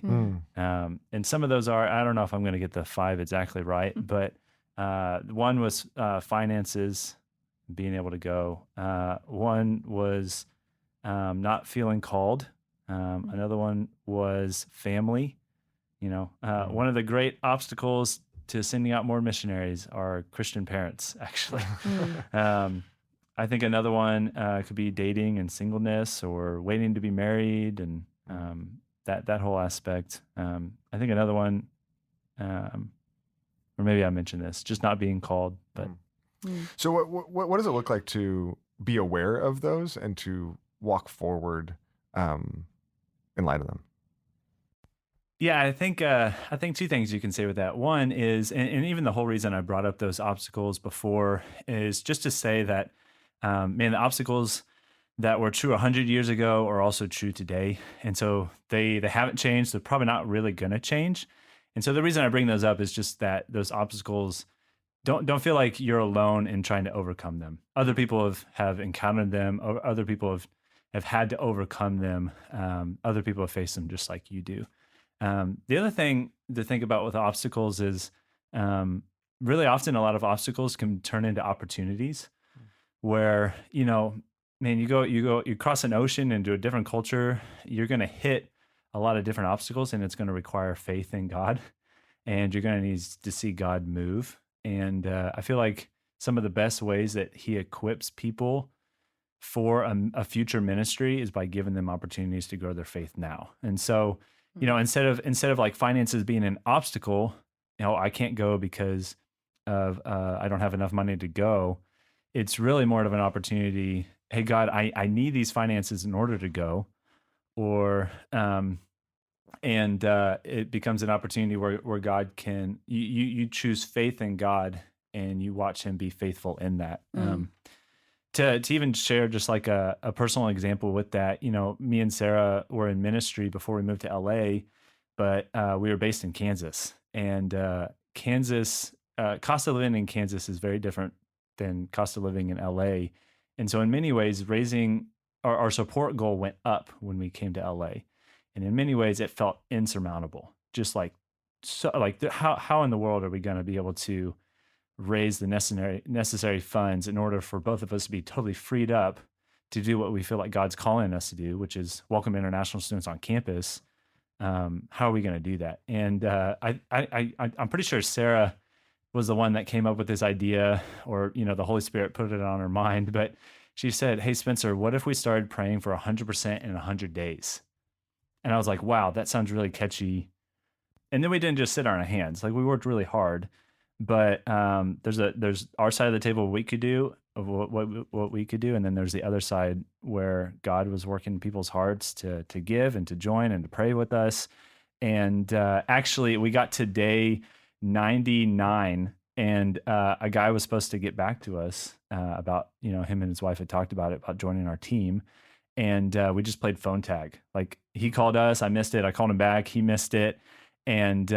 And some of those are, I don't know if I'm going to get the 5 exactly right, but one was finances, being able to go. One was not feeling called. Another one was family. One of the great obstacles to sending out more missionaries are Christian parents, actually. I think another one could be dating and singleness, or waiting to be married, and that whole aspect. I think another one, or maybe I mentioned this, just not being called. But So what does it look like to be aware of those and to walk forward in light of them? Yeah, I think 2 things you can say with that. One is, and even the whole reason I brought up those obstacles before is just to say that, the obstacles that were true 100 years ago are also true today. And so they haven't changed. They're probably not really going to change. And so the reason I bring those up is just that those obstacles, don't feel like you're alone in trying to overcome them. Other people have encountered them. Or other people have had to overcome them. Other people have faced them just like you do. The other thing to think about with obstacles is really often a lot of obstacles can turn into opportunities where, you cross an ocean into a different culture, you're going to hit a lot of different obstacles, and it's going to require faith in God, and you're going to need to see God move. And I feel like some of the best ways that he equips people for a future ministry is by giving them opportunities to grow their faith now. And so, instead of like finances being an obstacle, I can't go because of I don't have enough money to go. It's really more of an opportunity. Hey, God, I need these finances in order to go, or it becomes an opportunity where God can you choose faith in God, and you watch Him be faithful in that. To even share just like a personal example with that, me and Sarah were in ministry before we moved to LA, but we were based in Kansas, and Kansas, cost of living in Kansas is very different than cost of living in LA. And so in many ways, raising our support goal went up when we came to LA. And in many ways, it felt insurmountable. Just how in the world are we going to be able to raise the necessary funds in order for both of us to be totally freed up to do what we feel like God's calling us to do, which is welcome international students on campus? How are we going to do that? And I'm pretty sure Sarah was the one that came up with this idea, or the Holy Spirit put it on her mind. But she said, "Hey, Spencer, what if we started praying for 100% in 100 days?" And I was like, "Wow, that sounds really catchy." And then we didn't just sit on our hands; like we worked really hard. But there's our side of the table we could do, of what we could do, and then there's the other side where God was working in people's hearts to give and to join and to pray with us. And actually, we got to day 99, and a guy was supposed to get back to us about him and his wife had talked about it, about joining our team, and we just played phone tag. Like, he called us, I missed it, I called him back, he missed it, and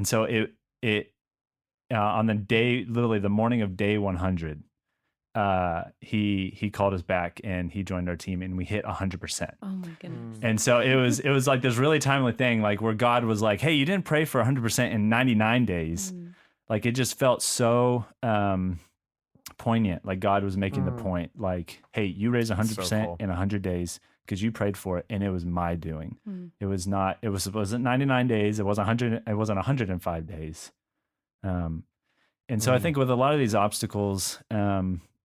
so it on the day, literally the morning of day 100, he called us back and he joined our team and we hit 100%. Oh my goodness. And so it was like this really timely thing, like where God was like, hey, you didn't pray for 100% in 99 days. Like it just felt so poignant. Like God was making the point, like, hey, you raised 100% in 100 days because you prayed for it, and it was my doing. It wasn't 99 days. It wasn't 100. It wasn't 105 days. And so I think with a lot of these obstacles,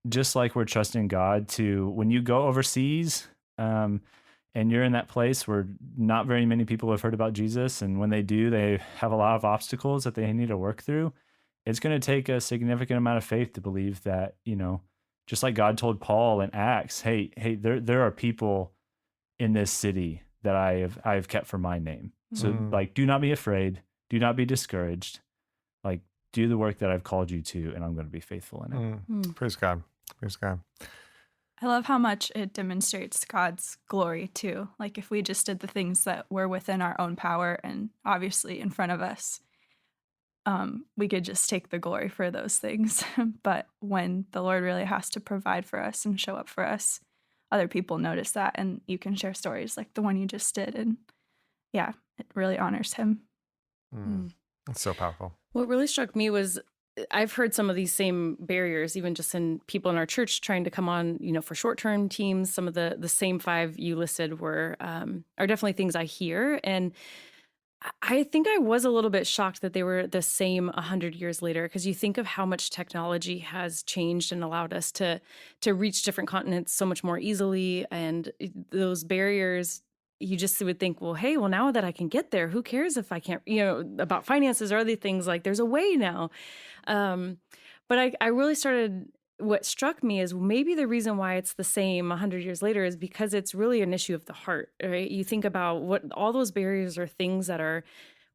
just like we're trusting God to, when you go overseas, and you're in that place where not very many people have heard about Jesus, and when they do, they have a lot of obstacles that they need to work through. It's going to take a significant amount of faith to believe that, just like God told Paul in Acts, hey, there are people in this city that I have kept for my name. So like, do not be afraid. Do not be discouraged. Like, do the work that I've called you to, and I'm going to be faithful in it. Praise God. Praise God. I love how much it demonstrates God's glory too. Like if we just did the things that were within our own power and obviously in front of us, we could just take the glory for those things. But when the Lord really has to provide for us and show up for us, other people notice that, and you can share stories like the one you just did. And yeah, it really honors him. That's so powerful. What really struck me was I've heard some of these same barriers, even just in people in our church trying to come on, for short-term teams. Some of the same 5 you listed are definitely things I hear. And I think I was a little bit shocked that they were the same 100 years later, because you think of how much technology has changed and allowed us to reach different continents so much more easily. And those barriers, you just would think, well, hey, now that I can get there, who cares if I can't, about finances or other things, like there's a way now. But I really started, what struck me is maybe the reason why it's the same 100 years later is because it's really an issue of the heart, right? You think about what all those barriers are, things that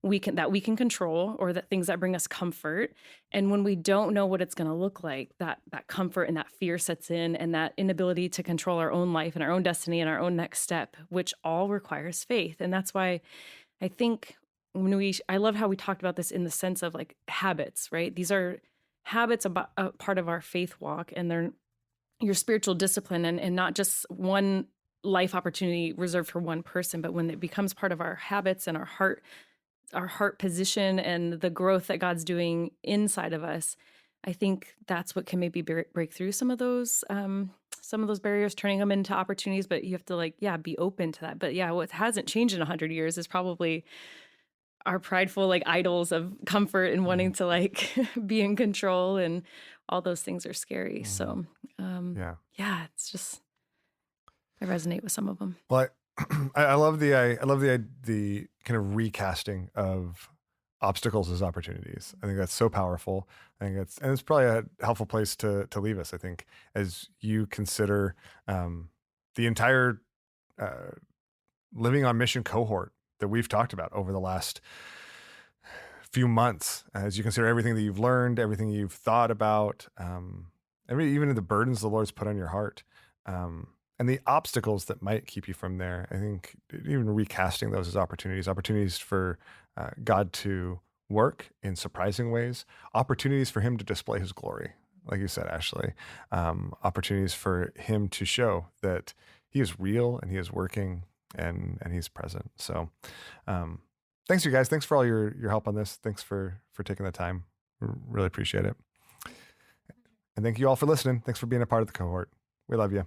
we can control, or that things that bring us comfort. And when we don't know what it's going to look like, that comfort and that fear sets in, and that inability to control our own life and our own destiny and our own next step, which all requires faith. And that's why I think I love how we talked about this in the sense of like habits, right? These are habits about a part of our faith walk, and they're your spiritual discipline, and not just one life opportunity reserved for one person, but when it becomes part of our habits and our heart position and the growth that God's doing inside of us, I think that's what can maybe break through some of those barriers, turning them into opportunities. But you have to be open to that. But yeah, what hasn't changed in 100 years is probably our prideful idols of comfort and wanting to be in control, and all those things are scary. So yeah, it's just, I resonate with some of them. Well, I love the kind of recasting of obstacles as opportunities. I think that's so powerful. I think it's probably a helpful place to leave us, I think, as you consider the entire Living on Mission cohort that we've talked about over the last few months, as you consider everything that you've learned, everything you've thought about, even the burdens the Lord's put on your heart, and the obstacles that might keep you from there. I think even recasting those as opportunities for God to work in surprising ways, opportunities for him to display his glory, like you said, Ashley, opportunities for him to show that he is real and he is working and he's present. So thanks, you guys. Thanks for all your help on this. Thanks for taking the time. Really appreciate it. And thank you all for listening. Thanks for being a part of the cohort. We love you.